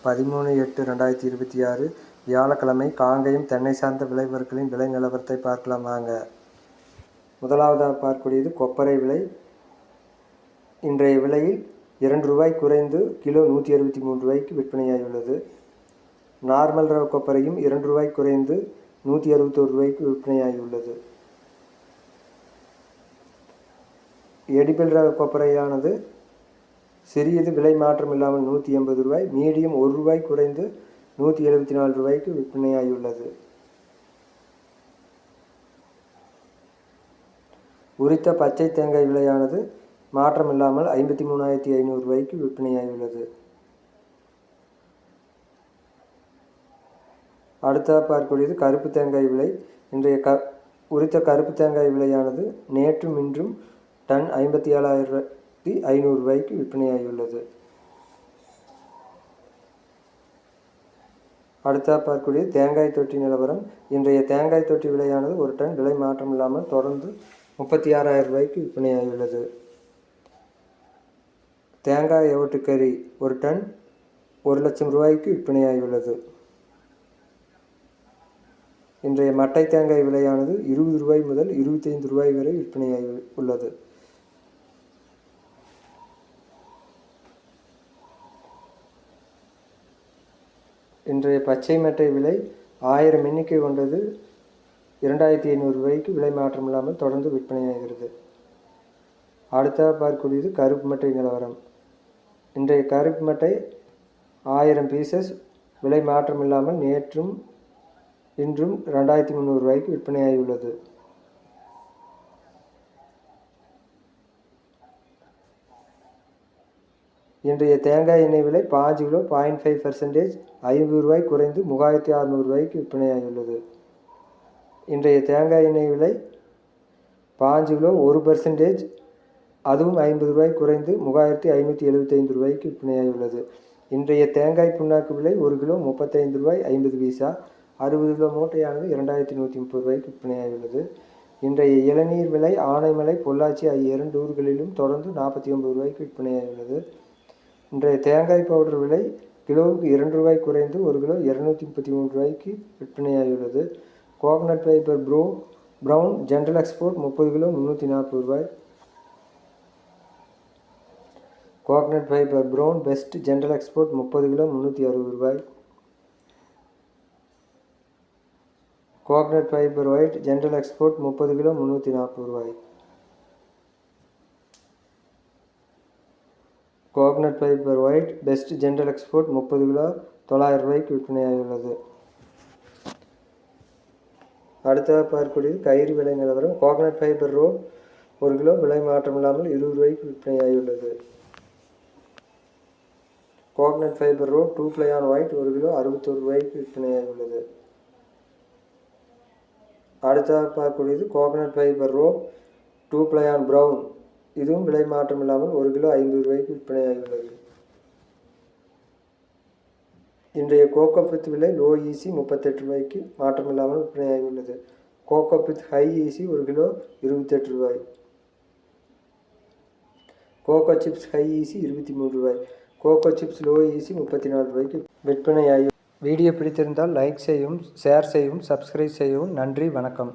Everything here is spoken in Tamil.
13/8/2026 வியாழக்கிழமை காங்கயம் தென்னை சார்ந்த விளைபொருட்களின் விலை நிலவரத்தை பார்க்கலாம் வாங்க. முதலாவதாக பார்க்கக்கூடியது கொப்பரை விலை. இன்றைய விலையில் ரூ. 2 குறைந்து கிலோ ரூ. 163 விற்பனையாகியுள்ளது. நார்மல் ரக கொப்பரையும் ரூ. 2 குறைந்து ரூ. 161 விற்பனையாகியுள்ளது. எடிபிள் ரக கொப்பரையானது சிறியது விலை மாற்றம் இல்லாமல் ரூ. 180, மீடியம் ரூ. 1 குறைந்து ரூ. 174 விற்பனையாகியுள்ளது. உரித்த பச்சை தேங்காய் விலையானது மாற்றம் இல்லாமல் ரூ. 53,500 விற்பனையாகியுள்ளது. அடுத்ததாக பார்க்கக்கூடியது கருப்பு தேங்காய் விலை. இன்றைய உரித்த கருப்பு தேங்காய் விலையானது நேற்றும் இன்றும் டன் 57,500 விற்பனையாகியுள்ளது. அடுத்ததாக பார்க்கக்கூடியது தேங்காய் தொட்டி நிலவரம். இன்றைய தேங்காய் தொட்டி விலையானது ஒரு டன் விலை மாற்றம் இல்லாமல் தொடர்ந்து 36,000 விற்பனையாகியுள்ளது. தேங்காய் ஓட்டுக்கறி ஒரு டன் ரூ. 1,00,000 விற்பனையாகியுள்ளது. இன்றைய மட்டை தேங்காய் விலையானது ரூ. 20 முதல் ரூ. 25 வரை விற்பனையாகி உள்ளது. இன்றைய பச்சை மட்டை விலை 1000 எண்ணிக்கை கொண்டது ரூ. 2,500 விலை மாற்றம் இல்லாமல் தொடர்ந்து விற்பனையாகிறது. அடுத்ததாக பார்க்கக்கூடியது கருப்பு மட்டை நிலவரம். இன்றைய கருப்பு மட்டை 1000 பீசஸ் விலை மாற்றம் இல்லாமல் நேற்றும் இன்றும் ரூ. 2,300 விற்பனையாகியுள்ளது. இன்றைய தேங்காய் எண்ணெய் விலை 5 கிலோ 0.5% ரூ. 50 குறைந்து ரூ. 3,600 விற்பனையாகியுள்ளது. இன்றைய தேங்காய் எண்ணெய் விலை 5 கிலோ 1%, அதுவும் ரூ. 50 குறைந்து ரூ. 3,575 விற்பனையாகியுள்ளது. இன்றைய தேங்காய் புண்ணாக்கு விலை 1 கிலோ ரூ. 35.50, 60 கிலோ மூட்டையானது ரூ. 2,130 விற்பனையாகியுள்ளது. இன்றைய இளநீர் விலை ஆனைமலை, பொள்ளாச்சி ஆகிய 2 ஊர்களிலும் தொடர்ந்து ரூ. 49 விற்பனையாகியுள்ளது. இன்றைய தேங்காய் பவுடர் விலை கிலோவுக்கு ரூ. 2 குறைந்து 1 கிலோ ரூ. 233 விற்பனையாகியுள்ளது. Coconut fibre brown general export 30 kilo ரூ. 340. Coconut fibre brown best general export 30 kilo ரூ. 360. Coconut fibre white general export 30 kilo ரூ. 340. Coconut fibre white best general export 30 kilo ரூ. 900 விற்பனையாகியுள்ளது. அடுத்ததாக பார்க்கக்கூடியது கயிறு விலை நிலவரம். கோகனட் ஃபைபர் ரோ 1 கிலோ விலை மாற்றம் இல்லாமல் ரூ. 20 விற்பனையாகியுள்ளது. Coconut fibre rope 2 ply on white 1 kilo ரூ. 61 விற்பனையாகியுள்ளது. அடுத்ததாக பார்க்கக்கூடியது coconut fibre rope 2 ply on brown, இதுவும் விலை மாற்றம் இல்லாமல் 1 கிலோ ரூ. 50 விற்பனையாகியுள்ளது. இன்றைய கோகோபித் விலை லோ ஈசி ரூ. 38 மாற்றம் இல்லாமல் விற்பனையாகியுள்ளது. கோகோபித் ஹை ஈசி 1 கிலோ ரூ. 28. கோகோ சிப்ஸ் ஹை ஈசி ரூ. 23. கோகோ சிப்ஸ் லோ ஈசி ரூ. 34 விற்பனையாகி. வீடியோ பிடித்திருந்தால் லைக் செய்யவும், ஷேர் செய்யவும், சப்ஸ்கிரைப் செய்யவும். நன்றி, வணக்கம்.